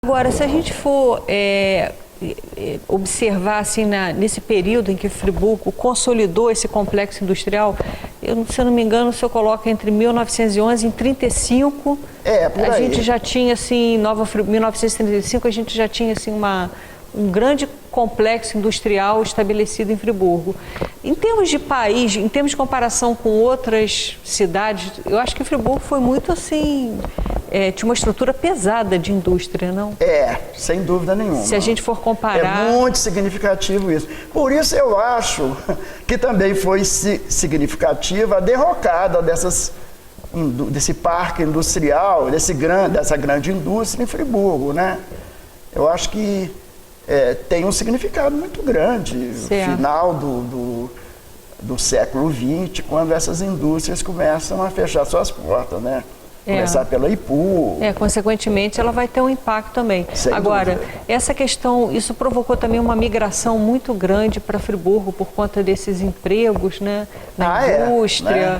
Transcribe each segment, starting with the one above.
Agora, se a gente for observar assim, nesse período em que Friburgo consolidou esse complexo industrial, se eu não me engano, se eu coloco entre 1911 e 1935, a gente já tinha assim, 1935 a gente já tinha assim um grande complexo industrial estabelecido em Friburgo. Em termos de país, em termos de comparação com outras cidades, eu acho que Friburgo foi muito assim, tinha uma estrutura pesada de indústria, não? Sem dúvida nenhuma. Se a gente for comparar... É muito significativo isso. Por isso eu acho que também foi significativa a derrocada desse parque industrial, dessa grande indústria em Friburgo, né? Eu acho que tem um significado muito grande, no final do século XX, quando essas indústrias começam a fechar suas portas, né? Começar pela Ipu. Consequentemente, ela vai ter um impacto também. Agora, essa questão, isso provocou também uma migração muito grande para Friburgo por conta desses empregos, né? Na indústria,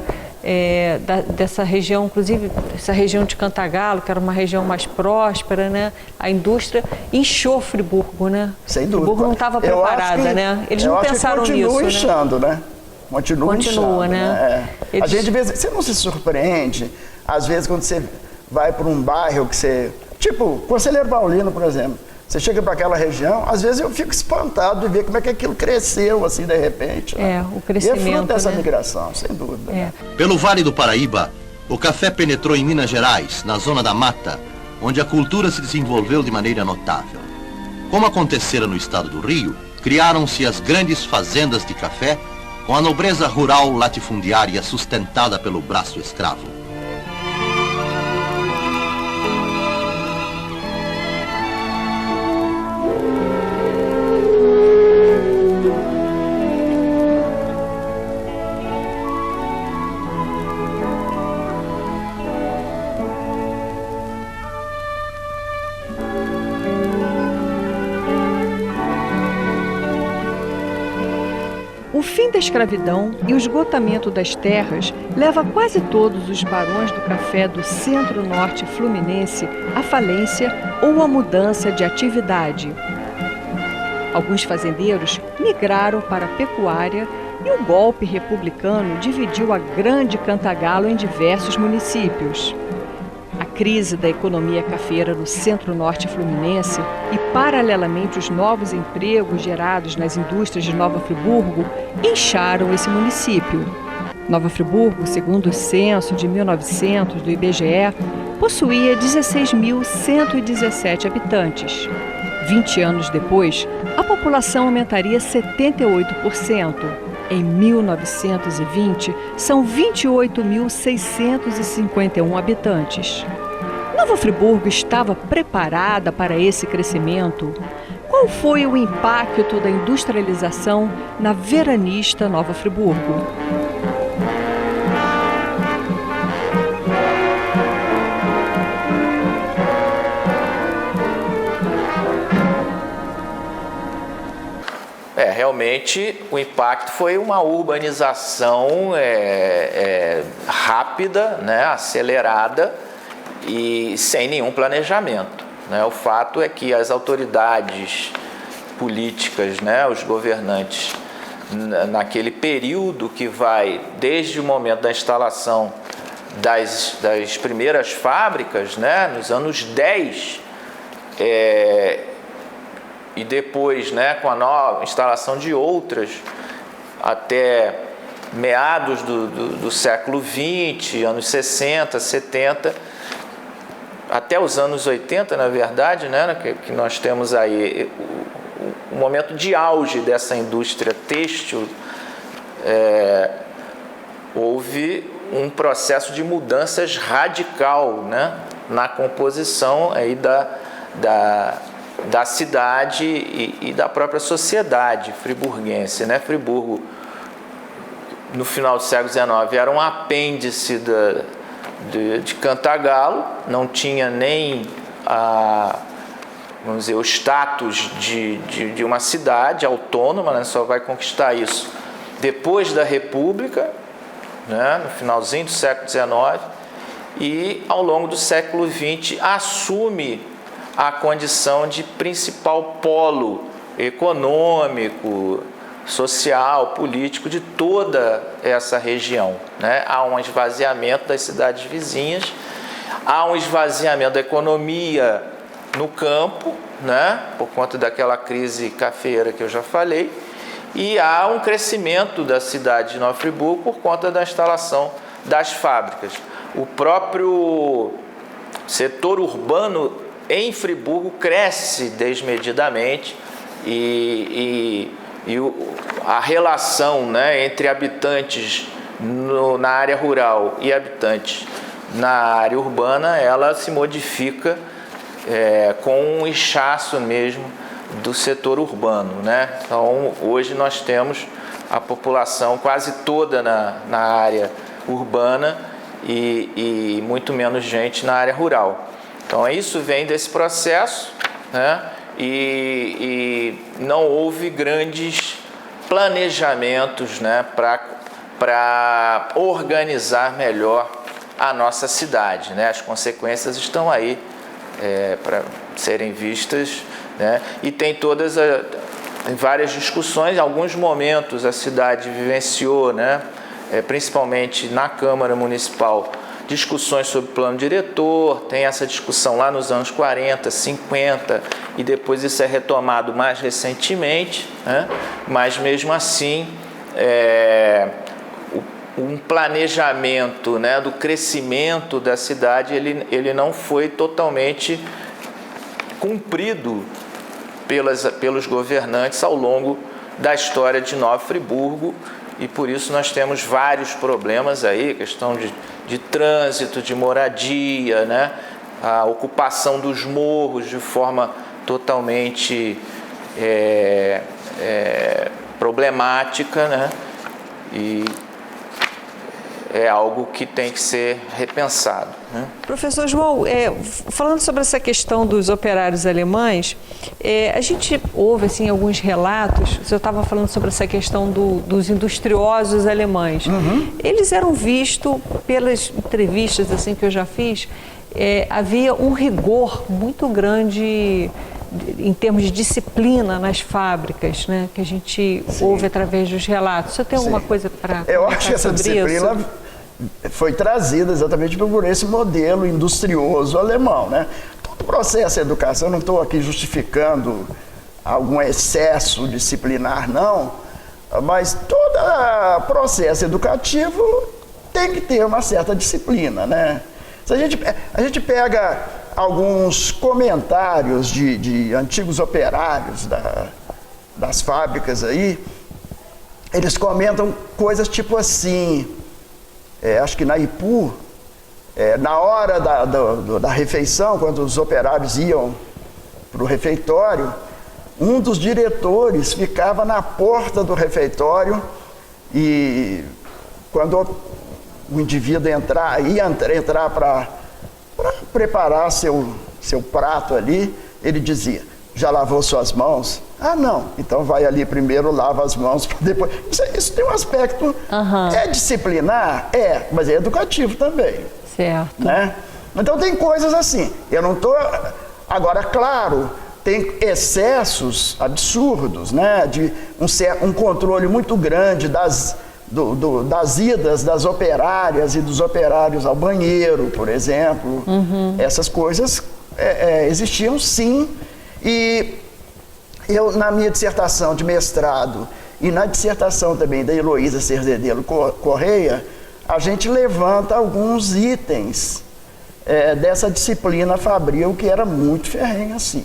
dessa região, inclusive essa região de Cantagalo, que era uma região mais próspera, né? A indústria inchou Friburgo, né? Sem dúvida. Friburgo não estava preparada, né? Eles não pensaram nisso, continua inchando, né? Continua inchando, né? A gente vê, você não se surpreende, às vezes quando você vai para um bairro que você... Tipo, Conselheiro Paulino, por exemplo. Você chega para aquela região, às vezes eu fico espantado de ver como é que aquilo cresceu, assim, de repente. Né? O crescimento, e é fruto dessa migração, sem dúvida. Né? Pelo Vale do Paraíba, o café penetrou em Minas Gerais, na zona da mata, onde a cultura se desenvolveu de maneira notável. Como acontecera no estado do Rio, criaram-se as grandes fazendas de café, com a nobreza rural latifundiária sustentada pelo braço escravo. O fim da escravidão e o esgotamento das terras leva quase todos os barões do café do centro-norte fluminense à falência ou à mudança de atividade. Alguns fazendeiros migraram para a pecuária e o golpe republicano dividiu a grande Cantagalo em diversos municípios. A crise da economia cafeira no centro-norte fluminense e, paralelamente, os novos empregos gerados nas indústrias de Nova Friburgo incharam esse município. Nova Friburgo, segundo o censo de 1900 do IBGE, possuía 16.117 habitantes. 20 anos depois, a população aumentaria 78%. Em 1920, são 28.651 habitantes. Nova Friburgo estava preparada para esse crescimento? Qual foi o impacto da industrialização na veranista Nova Friburgo? Realmente o impacto foi uma urbanização rápida, né, acelerada e sem nenhum planejamento. Né? O fato é que as autoridades políticas, né, os governantes, naquele período que vai desde o momento da instalação das primeiras fábricas, né, nos anos 10, e depois, né, com a nova instalação de outras, até meados do século XX, anos 60, 70, até os anos 80, na verdade, né, que nós temos aí o momento de auge dessa indústria têxtil, houve um processo de mudanças radical, né, na composição aí da cidade e da própria sociedade friburguense, né? Friburgo, no final do século XIX, era um apêndice de Cantagalo, não tinha nem vamos dizer, o status de uma cidade autônoma, né? Só vai conquistar isso depois da República, né? No finalzinho do século XIX, e ao longo do século XX assume a condição de principal polo econômico, social, político de toda essa região, né? Há um esvaziamento das cidades vizinhas, há um esvaziamento da economia no campo, né? Por conta daquela crise cafeeira que eu já falei, e há um crescimento da cidade de Nova Friburgo por conta da instalação das fábricas. O próprio setor urbano em Friburgo cresce desmedidamente e a relação, né, entre habitantes na área rural e habitantes na área urbana, ela se modifica com um inchaço mesmo do setor urbano, né? Então, hoje nós temos a população quase toda na área urbana e muito menos gente na área rural. Então, isso vem desse processo, né? E não houve grandes planejamentos, né, para organizar melhor a nossa cidade, né? As consequências estão aí para serem vistas, né? E tem várias discussões. Em alguns momentos a cidade vivenciou, né, principalmente na Câmara Municipal, discussões sobre plano diretor. Tem essa discussão lá nos anos 40, 50, e depois isso é retomado mais recentemente, né? Mas mesmo assim, um planejamento, né, do crescimento da cidade, ele não foi totalmente cumprido pelos governantes ao longo da história de Nova Friburgo, e por isso nós temos vários problemas aí, questão de trânsito, de moradia, né? A ocupação dos morros de forma totalmente problemática, né? E é algo que tem que ser repensado, né? Professor João, falando sobre essa questão dos operários alemães, a gente ouve assim, alguns relatos. O senhor estava falando sobre essa questão dos industriosos alemães. Uhum. Eles eram vistos, pelas entrevistas assim, que eu já fiz, havia um rigor muito grande em termos de disciplina nas fábricas, né, que a gente ouve através dos relatos. Você tem alguma coisa para Eu acho que essa disciplina foi trazida exatamente por esse modelo industrioso alemão, né? Todo o processo de educação, eu não estou aqui justificando algum excesso disciplinar, não, mas todo processo educativo tem que ter uma certa disciplina, né? Se a gente pega alguns comentários de antigos operários das fábricas aí, eles comentam coisas tipo assim, acho que na Ipu, na hora da refeição, quando os operários iam para o refeitório, um dos diretores ficava na porta do refeitório e quando o indivíduo ia entrar para preparar seu prato ali, ele dizia: já lavou suas mãos? Ah, não. Então vai ali primeiro, lava as mãos, para depois... Isso tem um aspecto... É disciplinar? Mas é educativo também. Certo. Né? Então tem coisas assim. Eu não estou... Agora, claro, tem excessos absurdos, né? De um controle muito grande das idas das operárias e dos operários ao banheiro, por exemplo. Essas coisas existiam sim. E eu, na minha dissertação de mestrado e na dissertação também da Heloísa Cerzedelo Correia, a gente levanta alguns itens dessa disciplina fabril que era muito ferrenha, assim.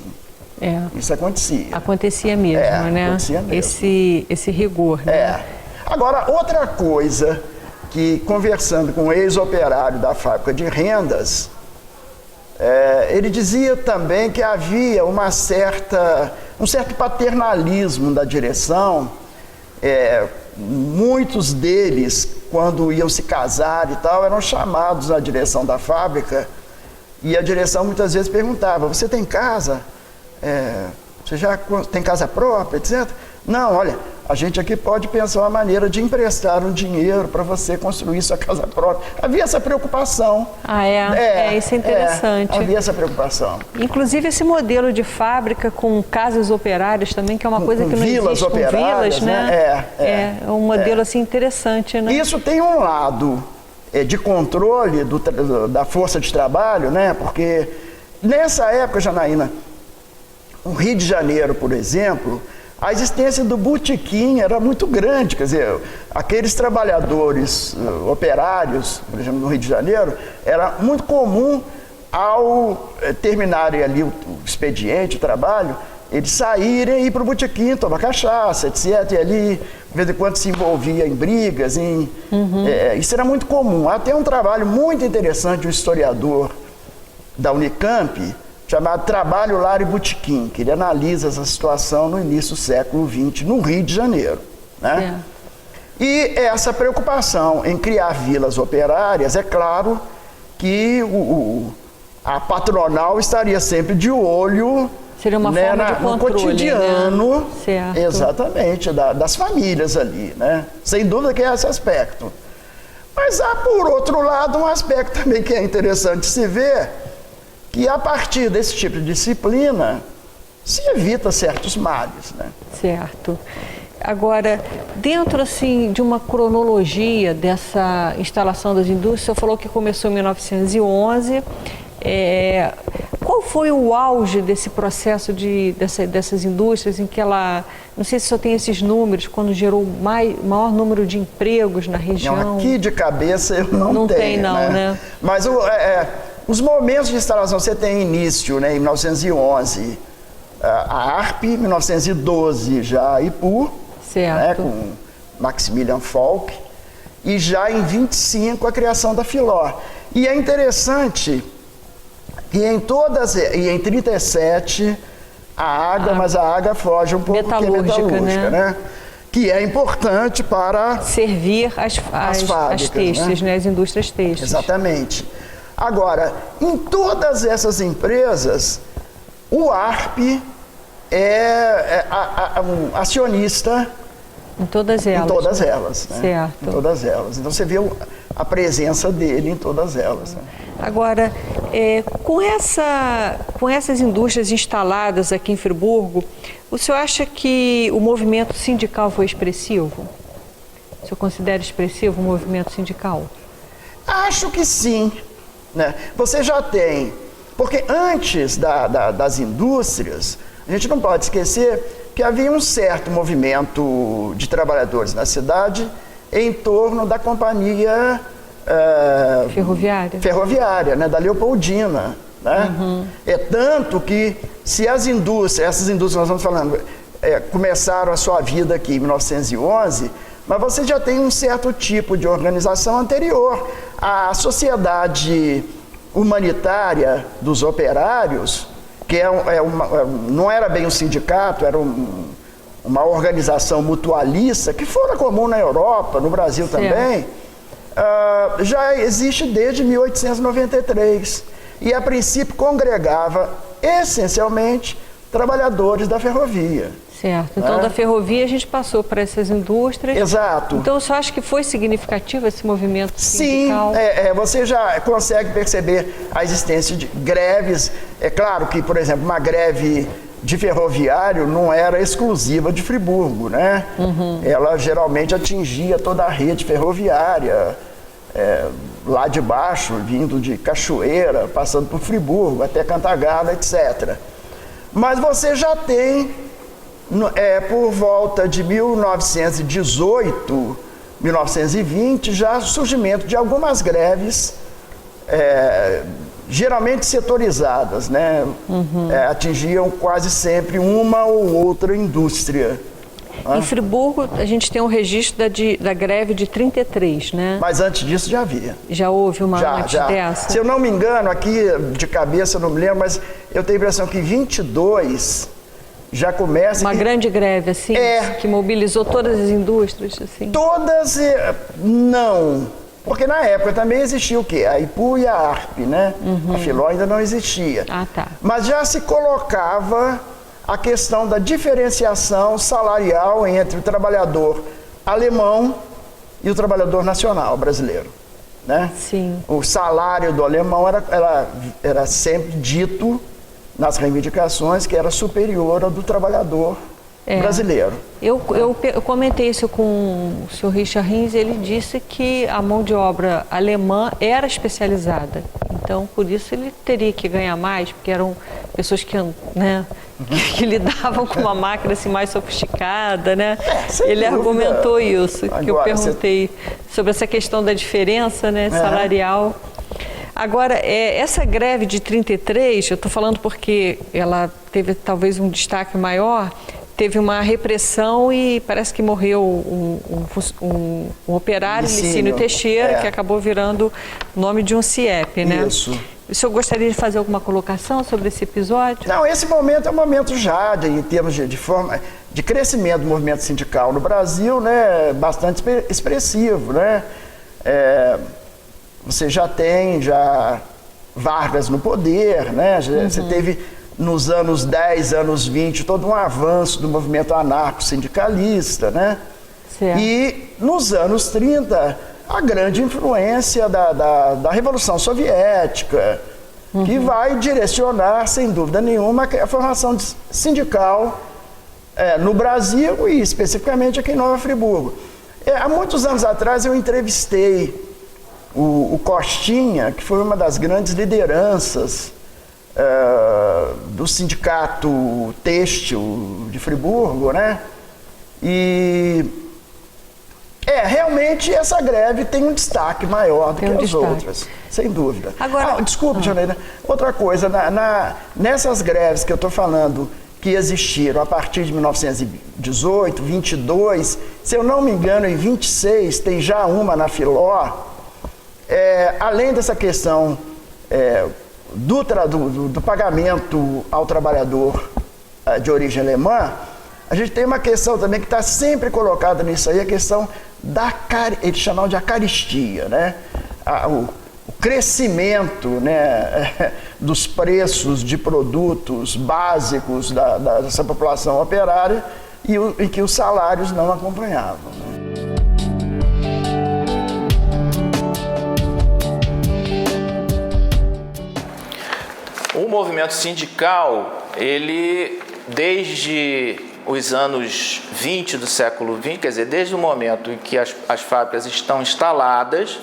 Isso acontecia. Acontecia mesmo, né? Acontecia mesmo. Esse rigor, né? Agora, outra coisa que, conversando com um ex-operário da fábrica de rendas, ele dizia também que havia um certo paternalismo da direção. Muitos deles, quando iam se casar e tal, eram chamados à direção da fábrica, e a direção muitas vezes perguntava: você tem casa? Você já tem casa própria, etc? Não, olha, a gente aqui pode pensar uma maneira de emprestar um dinheiro para você construir sua casa própria. Havia essa preocupação. Isso é interessante. Havia essa preocupação. Inclusive esse modelo de fábrica com casas operárias também, que é uma coisa que não vilas existe, operárias, com vilas, né? É um modelo assim interessante, né? Isso tem um lado de controle da força de trabalho, né? Porque nessa época, Janaína, o Rio de Janeiro, por exemplo, a existência do botequim era muito grande, quer dizer, aqueles trabalhadores operários, por exemplo, no Rio de Janeiro, era muito comum ao terminarem ali o expediente, o trabalho, eles saírem e ir para o botequim, tomar cachaça, etc. E ali, de vez em quando, se envolvia em brigas. Isso era muito comum. Há até um trabalho muito interessante de um historiador da Unicamp, chamado Trabalho, Lar e Botequim, que ele analisa essa situação no início do século XX, no Rio de Janeiro. Né? E essa preocupação em criar vilas operárias, é claro que a patronal estaria sempre de olho. Seria uma forma de controle, no cotidiano, né? Certo. Exatamente, das famílias ali, né? Sem dúvida que é esse aspecto. Mas há, por outro lado, um aspecto também que é interessante se ver, que a partir desse tipo de disciplina se evita certos males, né? Certo. Agora, dentro assim de uma cronologia dessa instalação das indústrias, você falou que começou em 1911. Qual foi o auge desse processo dessas indústrias em que ela, não sei se só tem esses números, quando gerou maior número de empregos na região? Não, aqui de cabeça eu não tenho, né? Mas os momentos de instalação, você tem início, né, em 1911, a ARP, em 1912 já a IPU, né, com Maximilian Falck, e já em 25 a criação da Filó. E é interessante que e em 37 a AGA, mas a AGA foge um pouco, metalúrgica, né? Que é importante para servir as têxteis, né? As indústrias têxteis. Exatamente. Agora, em todas essas empresas, o ARP é um acionista. Em todas elas. Em todas elas, né? Certo. Em todas elas. Então você vê a presença dele em todas elas. Né? Agora, com essas indústrias instaladas aqui em Friburgo, o senhor acha que o movimento sindical foi expressivo? O senhor considera expressivo o movimento sindical? Acho que sim. Né? Você já tem, porque antes das indústrias, a gente não pode esquecer que havia um certo movimento de trabalhadores na cidade em torno da companhia ferroviária, né, da Leopoldina. Né? É tanto que se essas indústrias que nós estamos falando, começaram a sua vida aqui em 1911, mas você já tem um certo tipo de organização anterior. A sociedade humanitária dos operários, que não era bem um sindicato, era uma organização mutualista, que fora comum na Europa, no Brasil também, já existe desde 1893. E, a princípio, congregava essencialmente trabalhadores da ferrovia. Certo. Então, da ferrovia a gente passou para essas indústrias. Exato. Então, você acha que foi significativo esse movimento sindical? Sim, você já consegue perceber a existência de greves. É claro que, por exemplo, uma greve de ferroviário não era exclusiva de Friburgo, né? Ela geralmente atingia toda a rede ferroviária, lá de baixo, vindo de Cachoeira, passando por Friburgo, até Cantagalo, etc. Mas você já tem, por volta de 1918, 1920, já surgimento de algumas greves, geralmente setorizadas, né? Atingiam quase sempre uma ou outra indústria. Em Friburgo, a gente tem um registro da greve de 33, né? Mas antes disso já havia. Já houve uma antes dessa? Se eu não me engano, aqui de cabeça eu não me lembro, mas eu tenho a impressão que 22 já começa... Uma grande greve, assim? Que mobilizou todas as indústrias, assim? Todas, não. Porque na época também existia o quê? A IPU e a ARP, né? A Filó ainda não existia. Tá. Mas já se colocava a questão da diferenciação salarial entre o trabalhador alemão e o trabalhador nacional brasileiro, né? Sim. O salário do alemão era sempre dito nas reivindicações que era superior ao do trabalhador brasileiro. Eu comentei isso com o senhor Richard Rins, ele disse que a mão de obra alemã era especializada, então por isso ele teria que ganhar mais, porque eram pessoas que, né, que lidavam com uma máquina assim, mais sofisticada, né? Ele argumentou isso, que eu perguntei sobre essa questão da diferença, né, salarial. Agora, essa greve de 33, eu estou falando porque ela teve talvez um destaque maior, teve uma repressão e parece que morreu um operário, Licínio Teixeira, que acabou virando o nome de um CIEP, né? Isso. O senhor gostaria de fazer alguma colocação sobre esse episódio? Não, esse momento é um momento já, em termos de crescimento do movimento sindical no Brasil, né, bastante expressivo, né? Você já tem Vargas no poder, né? Você teve nos anos 10, anos 20, todo um avanço do movimento anarco-sindicalista, né? Certo. E nos anos 30, a grande influência da Revolução Soviética, que vai direcionar, sem dúvida nenhuma, a formação sindical no Brasil e especificamente aqui em Nova Friburgo. Há muitos anos atrás eu entrevistei o Costinha, que foi uma das grandes lideranças do sindicato têxtil de Friburgo, né? E realmente essa greve tem um destaque maior do que as outras, sem dúvida. Agora, desculpe, Janaína, outra coisa, nessas greves que eu estou falando, que existiram a partir de 1918, 22, se eu não me engano, em 26, tem já uma na Filó, além dessa questão do pagamento ao trabalhador de origem alemã, a gente tem uma questão também que está sempre colocada nisso aí, a questão eles chamam de acaristia, né? O crescimento, né, dos preços de produtos básicos dessa população operária e que os salários não acompanhavam, né? O movimento sindical, ele, desde os anos 20 do século XX, quer dizer, desde o momento em que as fábricas estão instaladas,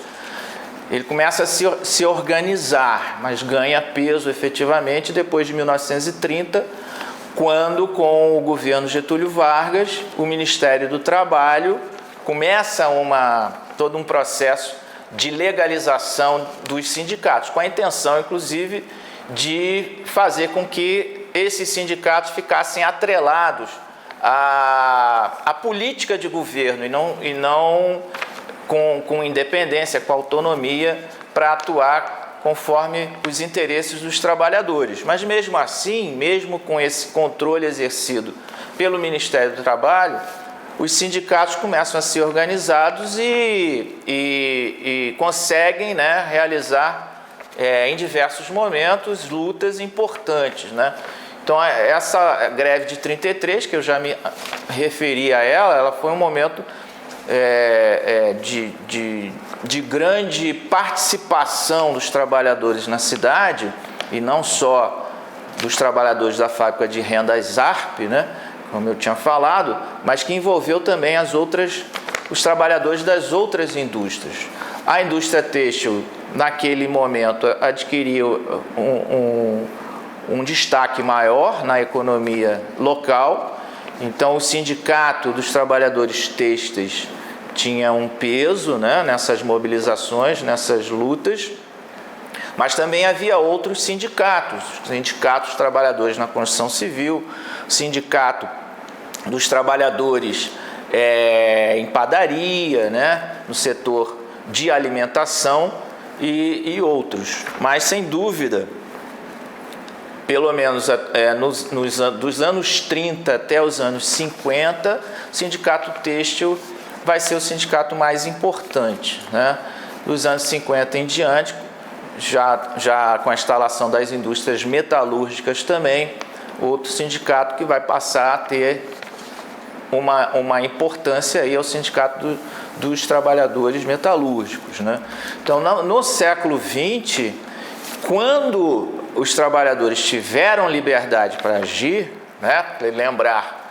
ele começa a se organizar, mas ganha peso efetivamente depois de 1930, quando, com o governo Getúlio Vargas, o Ministério do Trabalho começa todo um processo de legalização dos sindicatos, com a intenção, inclusive, de fazer com que esses sindicatos ficassem atrelados à política de governo e não com independência, com autonomia para atuar conforme os interesses dos trabalhadores. Mas mesmo assim, mesmo com esse controle exercido pelo Ministério do Trabalho, os sindicatos começam a ser organizados e conseguem, né, realizar em diversos momentos lutas importantes, né? Então essa greve de 33, que eu já me referi a ela foi um momento de grande participação dos trabalhadores na cidade, e não só dos trabalhadores da fábrica de rendas ARP, né, como eu tinha falado, mas que envolveu também os trabalhadores das outras indústrias. A indústria têxtil, naquele momento, adquiriu um destaque maior na economia local. Então, o sindicato dos trabalhadores têxteis tinha um peso, né, nessas mobilizações, nessas lutas, mas também havia outros sindicatos dos trabalhadores na construção civil, sindicato dos trabalhadores em padaria, né, no setor de alimentação e outros. Mas, sem dúvida, pelo menos dos anos 30 até os anos 50, o sindicato têxtil vai ser o sindicato mais importante, né? Dos anos 50 em diante, já com a instalação das indústrias metalúrgicas também, outro sindicato que vai passar a ter uma importância aí ao sindicato dos trabalhadores metalúrgicos, né? Então, no século XX, quando os trabalhadores tiveram liberdade para agir, né? Lembrar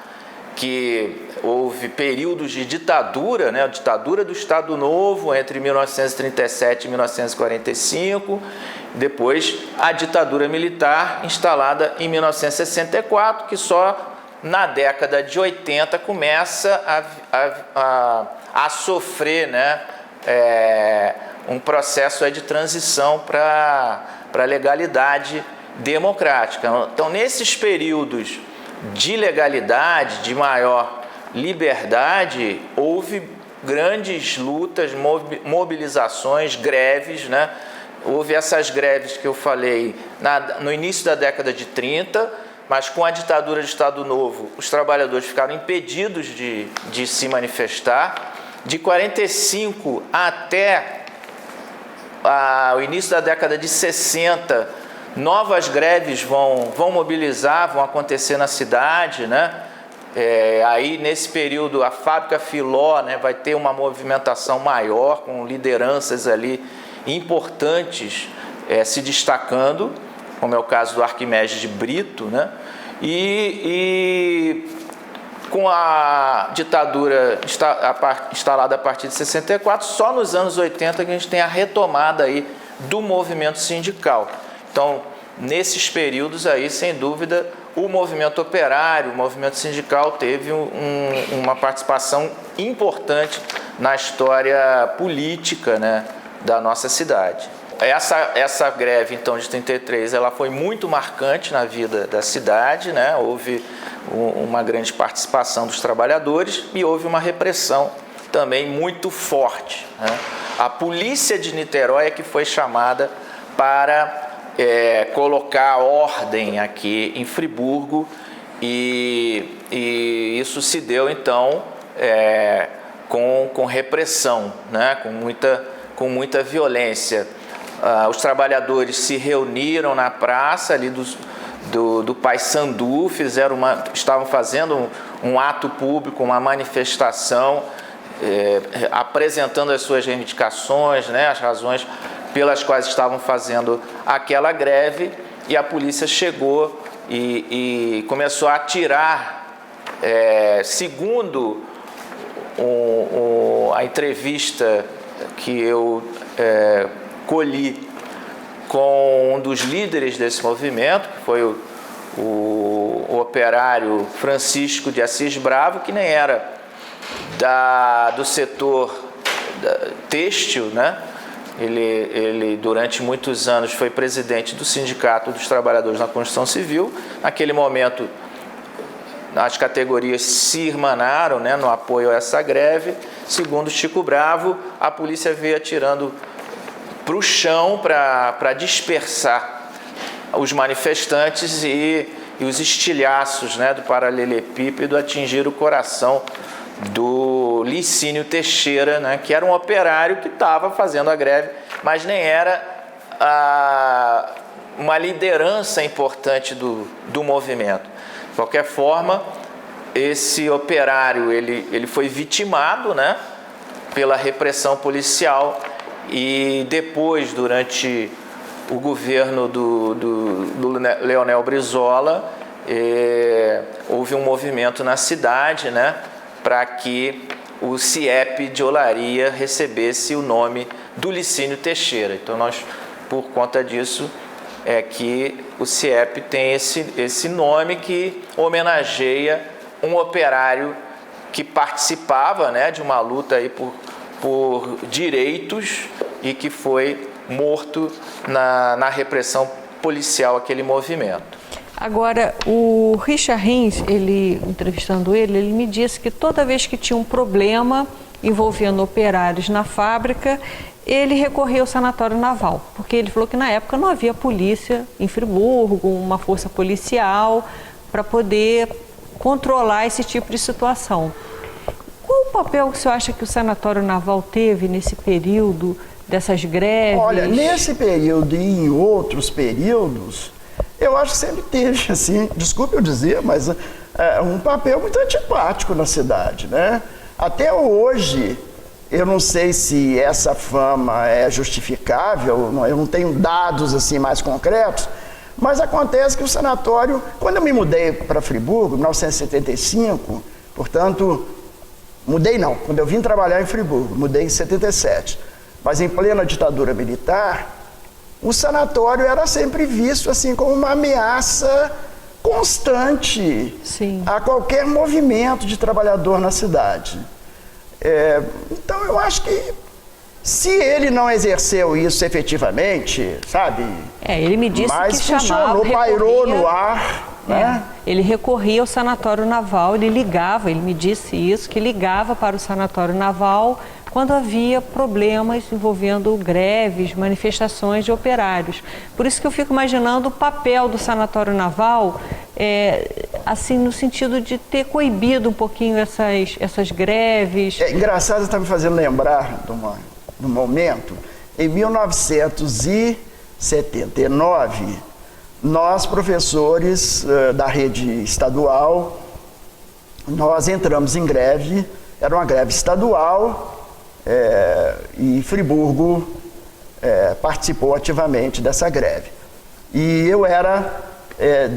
que houve períodos de ditadura, né? A ditadura do Estado Novo entre 1937 e 1945, depois a ditadura militar instalada em 1964, que só na década de 80 começa a sofrer, né, um processo aí de transição para a legalidade democrática. Então, nesses períodos de legalidade, de maior liberdade, houve grandes lutas, mobilizações, greves, né? Houve essas greves que eu falei no início da década de 30, mas com a ditadura do Estado Novo, os trabalhadores ficaram impedidos de se manifestar. De 45 até o início da década de 60, novas greves vão mobilizar, vão acontecer na cidade, né? Aí, nesse período, a fábrica Filó, né, vai ter uma movimentação maior, com lideranças ali importantes se destacando, como é o caso do Arquimedes de Brito, né? E com a ditadura instalada a partir de 64, só nos anos 80 que a gente tem a retomada aí do movimento sindical. Então, nesses períodos aí, sem dúvida, o movimento operário, o movimento sindical teve uma participação importante na história política, né, da nossa cidade. Essa greve, então, de 33, ela foi muito marcante na vida da cidade, né? Houve uma grande participação dos trabalhadores e houve uma repressão também muito forte, né? A polícia de Niterói é que foi chamada para colocar ordem aqui em Friburgo e isso se deu, então, com repressão, né? Com muita violência. Os trabalhadores se reuniram na praça ali do Paissandu, estavam fazendo um ato público, uma manifestação, apresentando as suas reivindicações, né, as razões pelas quais estavam fazendo aquela greve, e a polícia chegou e começou a atirar, segundo a entrevista que eu colhi com um dos líderes desse movimento, que foi o operário Francisco de Assis Bravo, que nem era do setor têxtil, né? Ele durante muitos anos foi presidente do Sindicato dos Trabalhadores na Construção Civil. Naquele momento, as categorias se irmanaram, né, no apoio a essa greve. Segundo Chico Bravo, a polícia veio atirando para o chão para dispersar os manifestantes e os estilhaços, né, do paralelepípedo atingiram o coração do Licínio Teixeira, né, que era um operário que estava fazendo a greve, mas nem era uma liderança importante do movimento. De qualquer forma, esse operário ele foi vitimado, né, pela repressão policial. E depois, durante o governo do Leonel Brizola, houve um movimento na cidade, né, para que o CIEP de Olaria recebesse o nome do Licínio Teixeira. Então, por conta disso, que o CIEP tem esse nome que homenageia um operário que participava, né, de uma luta aí por direitos e que foi morto na repressão policial aquele movimento. Agora, o Richard Rins, entrevistando ele me disse que toda vez que tinha um problema envolvendo operários na fábrica, ele recorria ao sanatório naval, porque ele falou que na época não havia polícia em Friburgo, uma força policial para poder controlar esse tipo de situação. Qual o papel que o senhor acha que o sanatório naval teve nesse período dessas greves? Olha, nesse período e em outros períodos, eu acho que sempre teve, assim, desculpe eu dizer, mas um papel muito antipático na cidade, né? Até hoje, eu não sei se essa fama é justificável, eu não tenho dados assim mais concretos, mas acontece que o sanatório, quando eu me mudei para Friburgo, em 1975, portanto, quando eu vim trabalhar em Friburgo, mudei em 77, mas em plena ditadura militar, o sanatório era sempre visto assim como uma ameaça constante a qualquer movimento de trabalhador na cidade. Então eu acho que se ele não exerceu isso efetivamente, sabe? Ele me disse mas que funcionou, pairou no ar. Né? Ele recorria ao sanatório naval, ele me disse isso, que ligava para o sanatório naval quando havia problemas envolvendo greves, manifestações de operários. Por isso que eu fico imaginando o papel do sanatório naval, assim, no sentido de ter coibido um pouquinho essas greves. É engraçado, você está me fazendo lembrar de um momento, em 1979, nós, professores da rede estadual, nós entramos em greve, era uma greve estadual, e Friburgo participou ativamente dessa greve. E eu era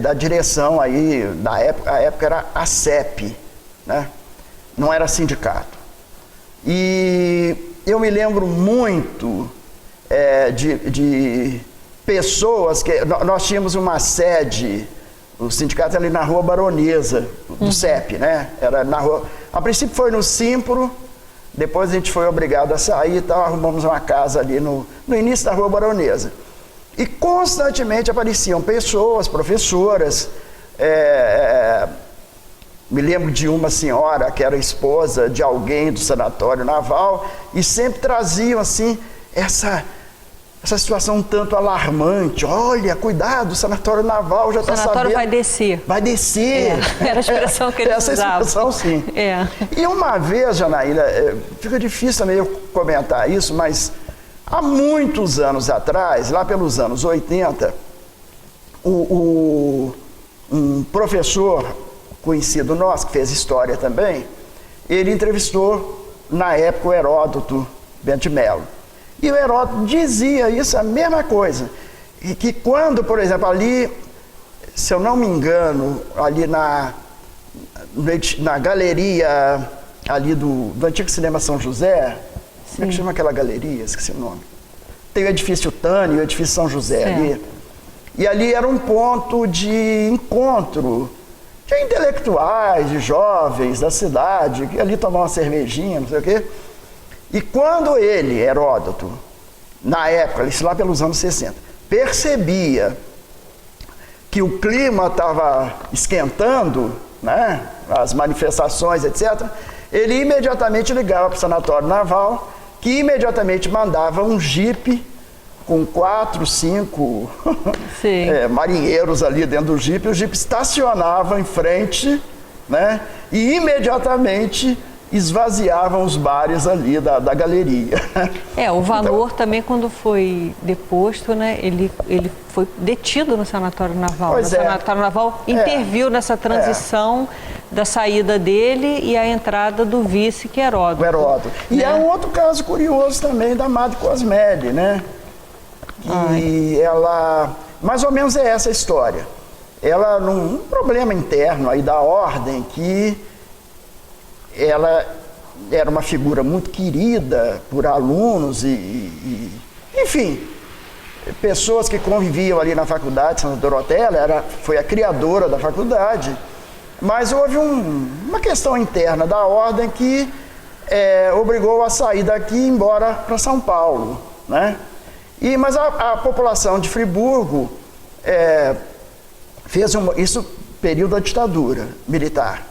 da direção aí, a época era a CEP, né? Não era sindicato. E eu me lembro muito de pessoas que... Nós tínhamos uma sede, o sindicato ali na Rua Baronesa, do CEP, né? Era na rua... A princípio foi no Simpro, depois a gente foi obrigado a sair e tal, arrumamos uma casa ali no início da Rua Baronesa. E constantemente apareciam pessoas, professoras, me lembro de uma senhora que era esposa de alguém do sanatório naval, e sempre traziam assim essa situação um tanto alarmante. Olha, cuidado, o sanatório naval já está sabendo. O sanatório vai descer. Vai descer. Era a expressão que eles usavam. Essa expressão, sim. E uma vez, Janaína, fica difícil também eu comentar isso, mas há muitos anos atrás, lá pelos anos 80, um professor conhecido nosso, que fez história também, ele entrevistou, na época, o Heródoto Bento de Mello. E o Heródoto dizia isso, a mesma coisa. E que quando, por exemplo, ali, se eu não me engano, ali na galeria ali do antigo Cinema São José, como é que chama aquela galeria? Esqueci o nome. Tem o edifício Tânia e o edifício São José ali. E ali era um ponto de encontro de intelectuais, de jovens da cidade, que ali tomavam uma cervejinha, não sei o quê. E quando ele, Heródoto, na época, isso lá pelos anos 60, percebia que o clima estava esquentando, né, as manifestações, etc., ele imediatamente ligava para o sanatório naval, que imediatamente mandava um jipe com 4, 5 marinheiros ali dentro do jipe. O jipe estacionava em frente, né, e imediatamente esvaziavam os bares ali da galeria. O Valor então, também, quando foi deposto, né, ele foi detido no sanatório naval. O sanatório naval interviu nessa transição da saída dele e a entrada do vice, que é Heródoto. O Heródoto. E há um outro caso curioso também da Madre Cosmeli, né? E ela, mais ou menos é essa a história. Ela, num problema interno aí da ordem, que ela era uma figura muito querida por alunos enfim, pessoas que conviviam ali na faculdade, Santa Doroteia. Ela foi a criadora da faculdade, mas houve uma questão interna da ordem que obrigou a sair daqui e ir embora para São Paulo, né? Mas a população de Friburgo fez isso período da ditadura militar.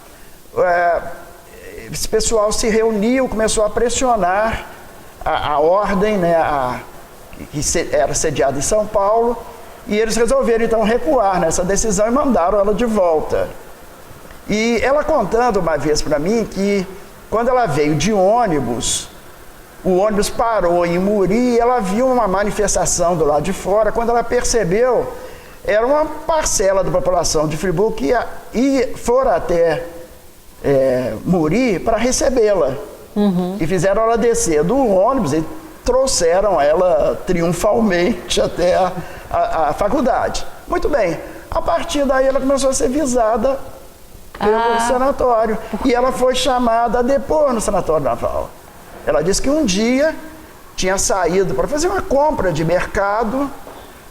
Esse pessoal se reuniu, começou a pressionar a ordem, né, que era sediada em São Paulo, e eles resolveram então recuar nessa decisão e mandaram ela de volta. E ela contando uma vez para mim que quando ela veio de ônibus, o ônibus parou em Muri e ela viu uma manifestação do lado de fora. Quando ela percebeu, era uma parcela da população de Friburgo que foram até Muri para recebê-la. E fizeram ela descer do ônibus e trouxeram ela triunfalmente até a faculdade. Muito bem, a partir daí ela começou a ser visada pelo sanatório. E ela foi chamada a depor no Sanatório Naval. Ela disse que um dia tinha saído para fazer uma compra de mercado.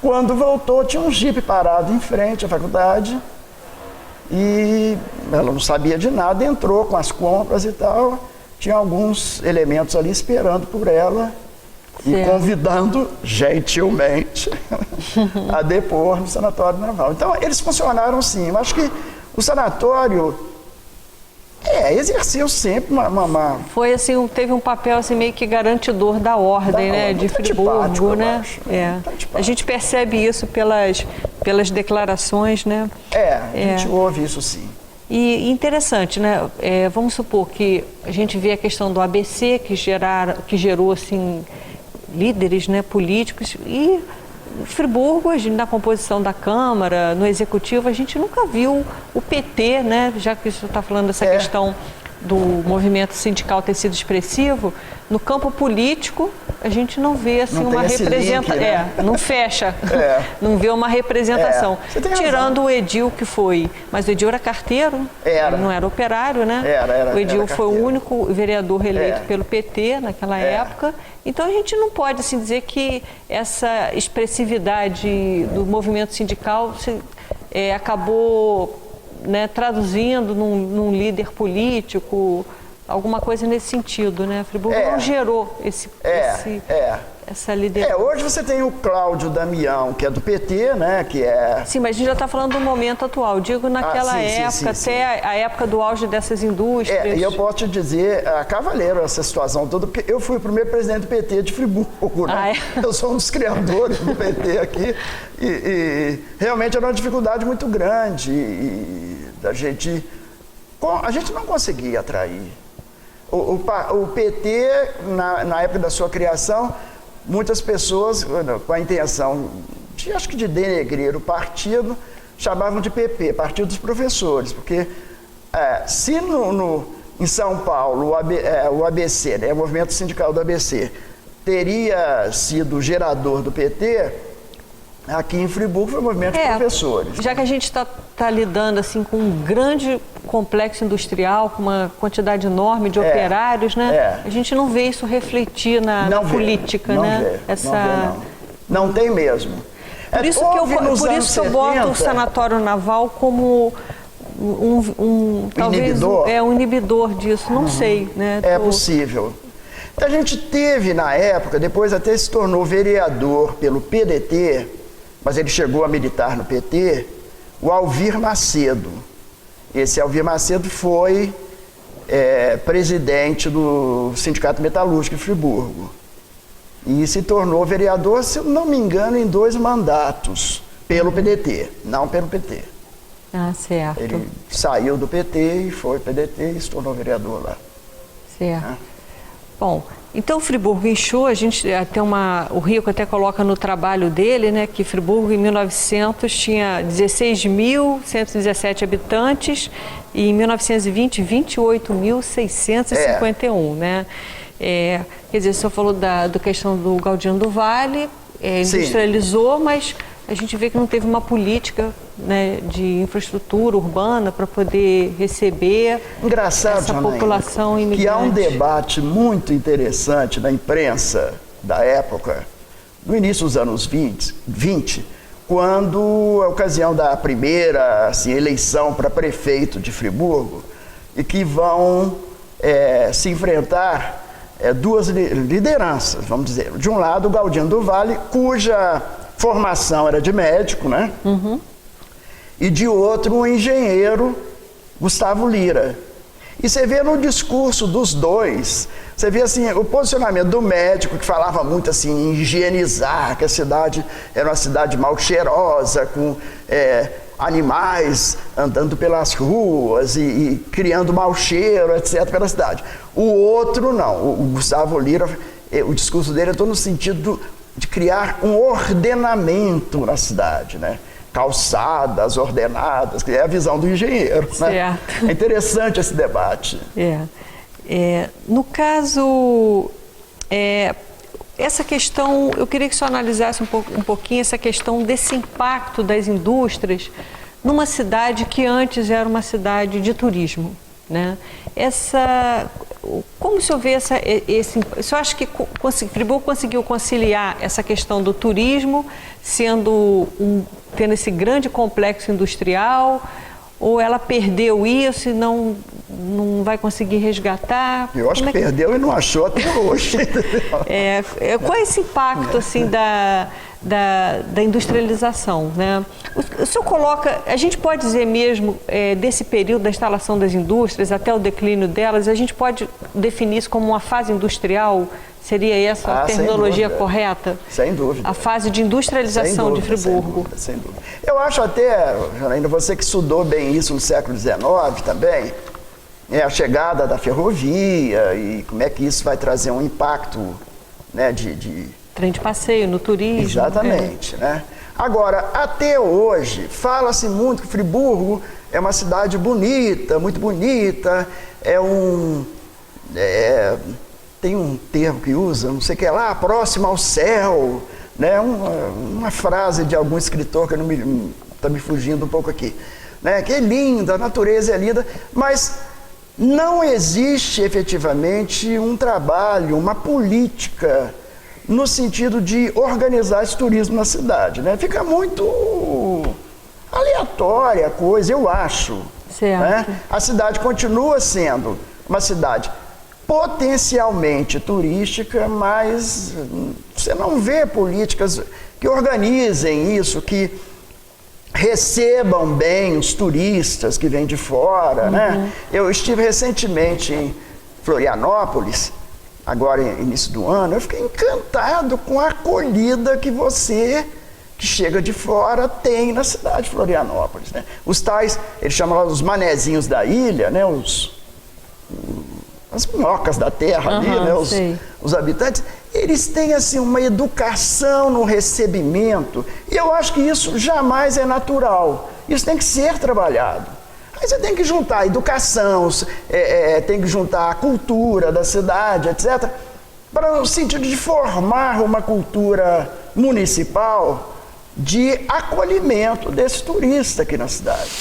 Quando voltou, tinha um jipe parado em frente à faculdade e ela não sabia de nada, entrou com as compras e tal. Tinha alguns elementos ali esperando por ela e convidando gentilmente a depor no Sanatório Naval. Então, eles funcionaram sim. Eu acho que o sanatório exerceu sempre uma... Foi assim, teve um papel assim meio que garantidor da ordem, né, de Friburgo, né? A gente percebe isso pelas declarações, né? A gente ouve isso sim. E interessante, né? Vamos supor que a gente vê a questão do ABC que gerou assim líderes, né, políticos, e Friburgo, na composição da Câmara, no Executivo, a gente nunca viu o PT, né, já que você está falando dessa questão do movimento sindical ter sido expressivo, no campo político a gente não vê assim uma representação, né? Não fecha, não vê uma representação. Tirando o Edil que foi, mas o Edil era carteiro, ele não era operário, né? O Edil foi o único vereador eleito pelo PT naquela época. Então a gente não pode assim dizer que essa expressividade do movimento sindical acabou, né, traduzindo num líder político, alguma coisa nesse sentido, né? Friburgo não gerou essa liderança. Hoje você tem o Cláudio Damião, que é do PT, né? Sim, mas a gente já está falando do momento atual. Digo naquela época, até a época do auge dessas indústrias. E eu posso te dizer, a cavaleiro, essa situação toda, porque eu fui o primeiro presidente do PT de Friburgo, né? Eu sou um dos criadores do PT aqui, e realmente era uma dificuldade muito grande, a gente não conseguia atrair. O PT, na época da sua criação, muitas pessoas, com a intenção de denegrir o partido, chamavam de PP, Partido dos Professores, porque se em São Paulo o ABC, né, o movimento sindical do ABC, teria sido gerador do PT, aqui em Friburgo foi o movimento de professores. Já que a gente está lidando assim, com um grande complexo industrial, com uma quantidade enorme de operários, né? A gente não vê isso refletir na política, né? Não tem mesmo. Por isso que eu boto o Sanatório Naval como talvez um inibidor disso, não sei, né? É possível. Então, a gente teve na época, depois até se tornou vereador pelo PDT, mas ele chegou a militar no PT, o Alvir Macedo. Esse Alvir Macedo foi presidente do Sindicato Metalúrgico de Friburgo. E se tornou vereador, se eu não me engano, em 2 mandatos, pelo PDT, não pelo PT. Certo. Ele saiu do PT e foi PDT e se tornou vereador lá. Certo. Bom, então Friburgo inchou, a gente tem o Rico até coloca no trabalho dele, né, que Friburgo em 1900 tinha 16.117 habitantes e em 1920, 28.651, né? Quer dizer, o senhor falou da questão do Gaudiano do Vale, industrializou, mas a gente vê que não teve uma política, né, de infraestrutura urbana para poder receber essa população imigrante. Que há um debate muito interessante na imprensa da época, no início dos anos 20, quando a ocasião da primeira eleição para prefeito de Friburgo, e que vão se enfrentar duas lideranças, vamos dizer. De um lado, o Gaudiano do Vale, cuja formação era de médico, né? E de outro, o engenheiro Gustavo Lira. E você vê no discurso dos dois, você vê assim, o posicionamento do médico, que falava muito assim, em higienizar, que a cidade era uma cidade mal cheirosa, com animais andando pelas ruas e criando mau cheiro, etc., pela cidade. O outro não, o Gustavo Lira, o discurso dele é todo no sentido de criar um ordenamento na cidade, né? calçadas ordenadas, que é a visão do engenheiro. Né? É interessante esse debate. No caso, essa questão, eu queria que o senhor analisasse um pouquinho essa questão desse impacto das indústrias numa cidade que antes era uma cidade de turismo, né? Como o senhor vê o senhor acha que Friburgo conseguiu conciliar essa questão do turismo, tendo esse grande complexo industrial, ou ela perdeu isso e não vai conseguir resgatar? Eu acho que perdeu e não achou até hoje. Qual é esse impacto assim, da industrialização, né? O senhor coloca, a gente pode dizer mesmo, desse período da instalação das indústrias até o declínio delas, a gente pode definir isso como uma fase industrial? Seria essa a terminologia correta? Sem dúvida. A fase de industrialização de Friburgo. Sem dúvida. Eu acho até, Janaína, você que estudou bem isso no século XIX também, a chegada da ferrovia e como é que isso vai trazer um impacto, né, trem de passeio, no turismo. Exatamente, né? Agora, até hoje, fala-se muito que Friburgo é uma cidade bonita, muito bonita, tem um termo que usa, não sei o que lá, próximo ao céu, né? Uma frase de algum escritor que está me fugindo um pouco aqui, né? Que é linda, a natureza é linda, mas não existe efetivamente um trabalho, uma política no sentido de organizar esse turismo na cidade, né? Fica muito aleatória a coisa, eu acho. Certo. Né? A cidade continua sendo uma cidade potencialmente turística, mas você não vê políticas que organizem isso, que recebam bem os turistas que vêm de fora, né? Eu estive recentemente em Florianópolis, agora início do ano, eu fiquei encantado com a acolhida que você, que chega de fora, tem na cidade de Florianópolis, né? Os tais, eles chamam lá os manezinhos da ilha, né? As minhocas da terra ali, né? Os habitantes, eles têm assim uma educação no recebimento, e eu acho que isso jamais é natural, isso tem que ser trabalhado. Aí você tem que juntar a educação, tem que juntar a cultura da cidade, etc., para no sentido de formar uma cultura municipal de acolhimento desse turista aqui na cidade.